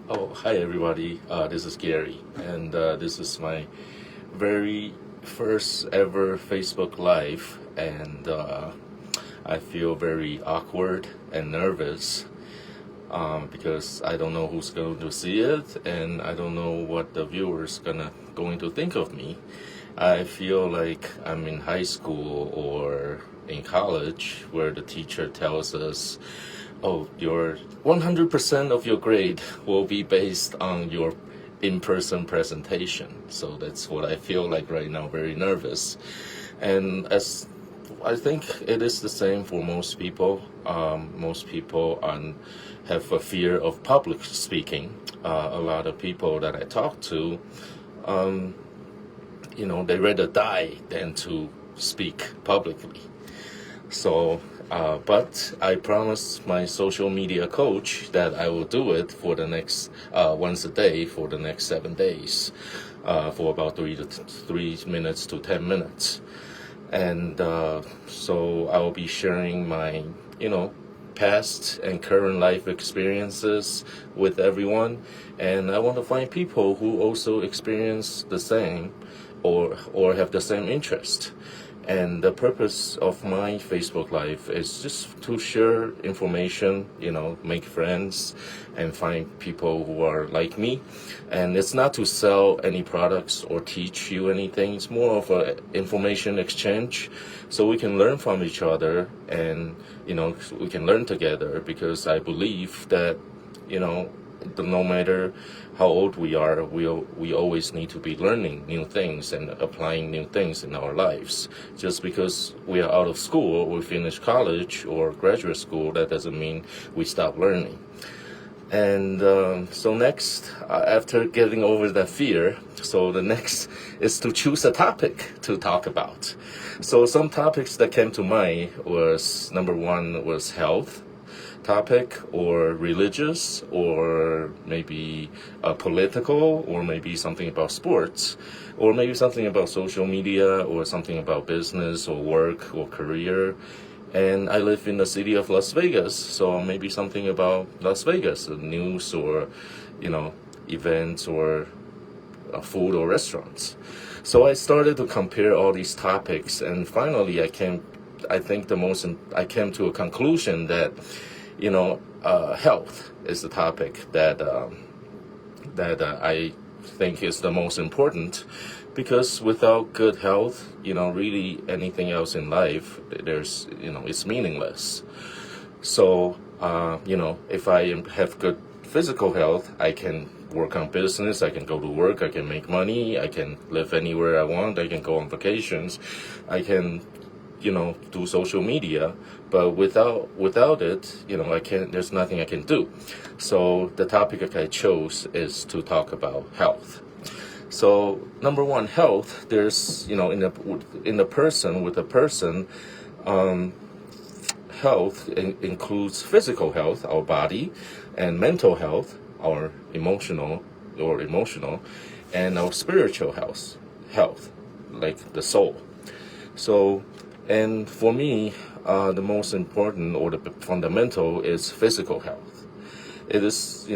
Oh, hi everybody. This is Gary, and this is my very first ever Facebook Live, and I feel very awkward and nervous because I don't know who's going to see it, and I don't know what the viewers going to think of me. I feel like I'm in high school or in college where the teacher tells us, oh, your 100% of your grade will be based on your in-person presentation. So that's what I feel like right now, very nervous. And as I think it is the same for most people. Most people have a fear of public speaking. A lot of people that I talk to, they rather die than to speak publicly. So, but I promised my social media coach that I will do it for the next once a day for the next 7 days, for about 3 minutes to 10 minutes, and so I will be sharing my, past and current life experiences with everyone, and I want to find people who also experience the same, or have the same interest. And the purpose of my Facebook Live is just to share information, make friends and find people who are like me. And it's not to sell any products or teach you anything. It's more of a information exchange so we can learn from each other, and, we can learn together, because I believe that, no matter how old we are, we always need to be learning new things and applying new things in our lives. Just because we are out of school, or we finish college or graduate school, that doesn't mean we stop learning. And so next, after getting over that fear, so the next is to choose a topic to talk about. So some topics that came to mind was, number one was health topic, or religious, or maybe political, or maybe something about sports, or maybe something about social media, or something about business or work or career. And I live in the city of Las Vegas, so maybe something about Las Vegas, news, or, events, or food or restaurants. So I started to compare all these topics, and finally I came to a conclusion that, health is the topic that I think is the most important, because without good health, really anything else in life, it's meaningless. So, if I have good physical health, I can work on business, I can go to work, I can make money, I can live anywhere I want, I can go on vacations, I can, do social media. But without it, there's nothing I can do. So the topic I chose is to talk about health. So number one, health. There's, in the person, with a person, health includes physical health, our body, and mental health, our emotional, and our spiritual health, like the soul. So, and for me, the most important, or the fundamental, is physical health. It is,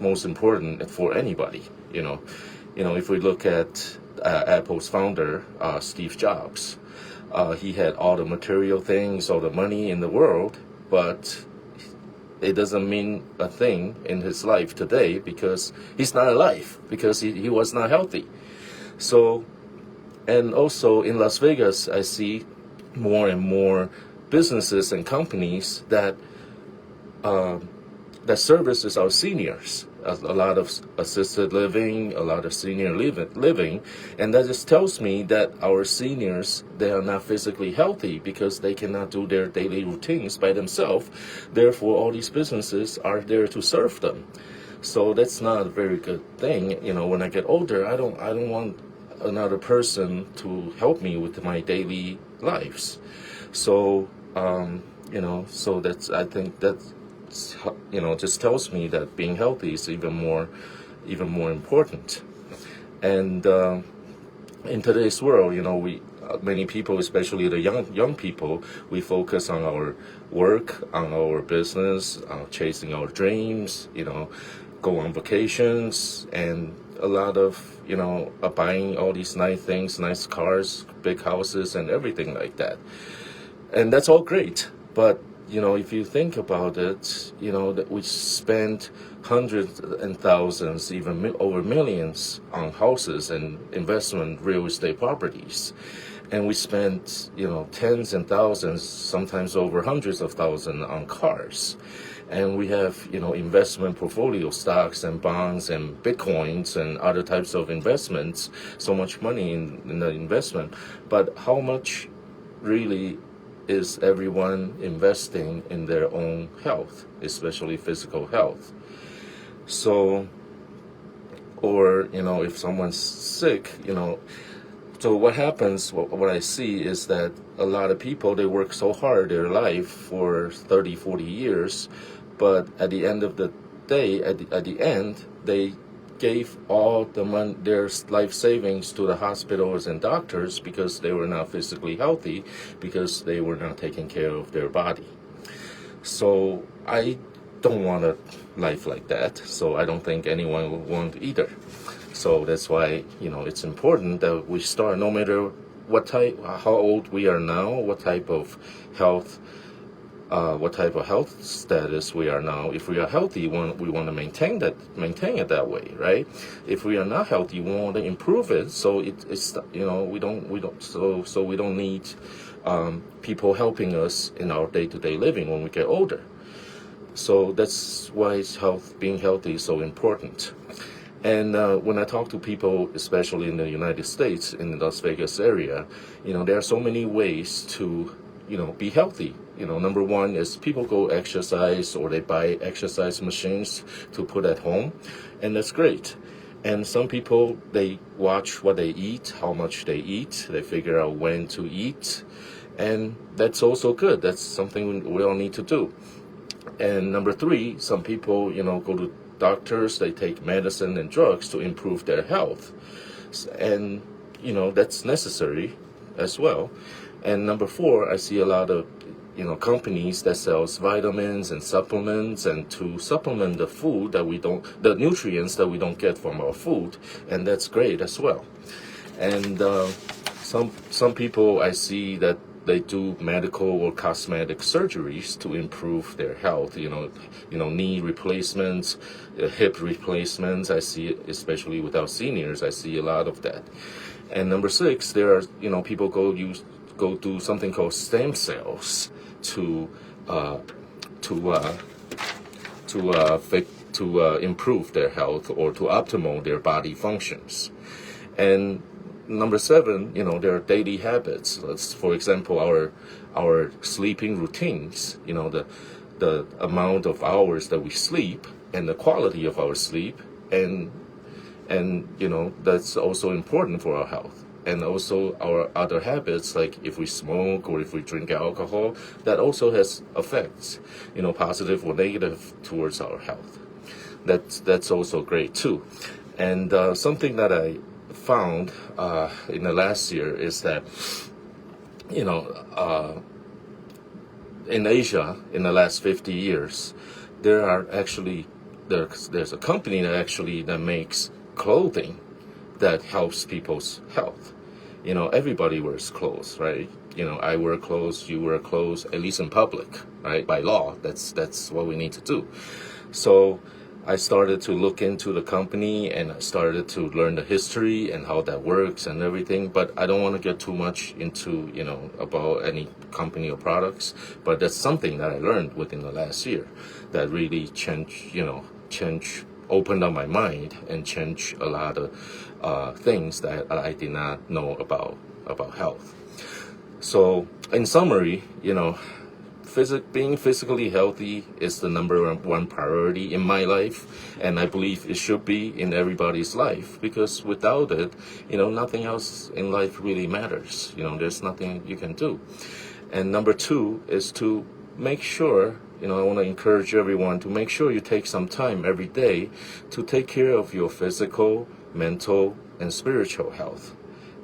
most important for anybody. If we look at Apple's founder, Steve Jobs, he had all the material things, all the money in the world, but it doesn't mean a thing in his life today, because he's not alive, because he was not healthy. So, and also in Las Vegas, I see more and more businesses and companies that services our seniors. A lot of assisted living, a lot of senior living, and that just tells me that our seniors, they are not physically healthy because they cannot do their daily routines by themselves. Therefore, all these businesses are there to serve them. So that's not a very good thing. When I get older, I don't want another person to help me with my daily lives. So, so I think that's, just tells me that being healthy is even more important. And in today's world, many people, especially the young people, we focus on our work, on our business, chasing our dreams, go on vacations, and a lot of, buying all these nice things, nice cars, big houses, and everything like that. And that's all great. But, if you think about it, that we spend hundreds and thousands, even over millions on houses and investment real estate properties. And we spend, tens and thousands, sometimes over hundreds of thousands on cars. And we have, investment portfolio stocks and bonds and bitcoins and other types of investments, so much money in the investment. But how much really is everyone investing in their own health, especially physical health? So, or, if someone's sick, so what happens, what I see is that a lot of people, they work so hard their life for 30, 40 years, but at the end of the day, at the end, they gave all the money, their life savings to the hospitals and doctors because they were not physically healthy, because they were not taking care of their body. So I don't want a life like that, so I don't think anyone will want either. So that's why, it's important that we start, no matter how old we are now, what type of health status we are now. If we are healthy, we want to maintain it that way, right? If we are not healthy, we want to improve it. So we don't need people helping us in our day-to-day living when we get older. So that's why being healthy is so important. And when I talk to people, especially in the United States, in the Las Vegas area, there are so many ways to, be healthy. Number one is people go exercise, or they buy exercise machines to put at home, and that's great. And some people, they watch what they eat, how much they eat, they figure out when to eat, and that's also good. That's something we all need to do. And number three, some people, go to doctors, they take medicine and drugs to improve their health. And, that's necessary as well. And number four, I see a lot of, companies that sells vitamins and supplements, and to supplement the nutrients that we don't get from our food. And that's great as well. And some people I see that they do medical or cosmetic surgeries to improve their health. Knee replacements, hip replacements. I see, especially with our seniors, I see a lot of that. And number six, there are people go do something called stem cells to improve their health, or to optimal their body functions. And number seven, there are daily habits. For example, our sleeping routines. The amount of hours that we sleep, and the quality of our sleep, and that's also important for our health. And also our other habits, like if we smoke or if we drink alcohol, that also has effects, positive or negative towards our health. That's also great too. And something that I found in the last year is that, in Asia, in the last 50 years, there's a company that makes clothing that helps people's health. Everybody wears clothes, right? I wear clothes, you wear clothes, at least in public, right? By law, that's what we need to do. So I started to look into the company, and I started to learn the history and how that works and everything. But I don't want to get too much into, about any company or products. But that's something that I learned within the last year that really opened up my mind and changed a lot of things that I did not know about health. So in summary, being physically healthy is the number one priority in my life, and I believe it should be in everybody's life, because without it, nothing else in life really matters. There's nothing you can do. And number two is to make sure, I want to encourage everyone to make sure you take some time every day to take care of your physical, mental, and spiritual health.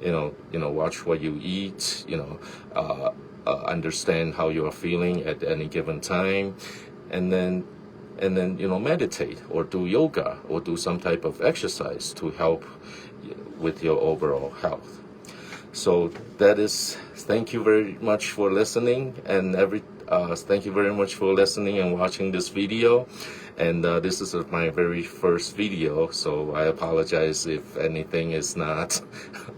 Watch what you eat, understand how you are feeling at any given time, and then and then meditate or do yoga or do some type of exercise to help with your overall health. So thank you very much for listening, and thank you very much for listening and watching this video. And this is my very first video, so I apologize if anything is not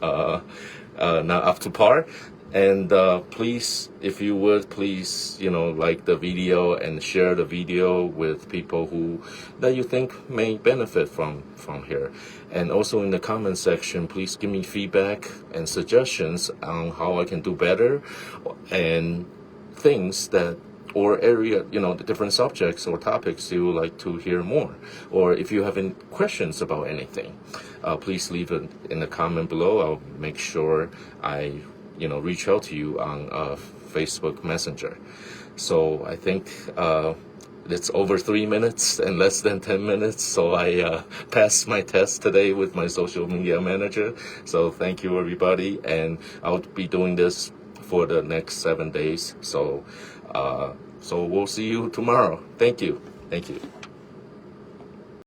not up to par. And please, if you would, please, like the video and share the video with people that you think may benefit from here. And also in the comment section, please give me feedback and suggestions on how I can do better, and things or area, the different subjects or topics you would like to hear more. Or if you have any questions about anything, please leave it in the comment below. I'll make sure I reach out to you on Facebook Messenger. So I think it's over 3 minutes and less than 10 minutes. So I passed my test today with my social media manager. So thank you, everybody. And I'll be doing this for the next 7 days. So we'll see you tomorrow. Thank you. Thank you.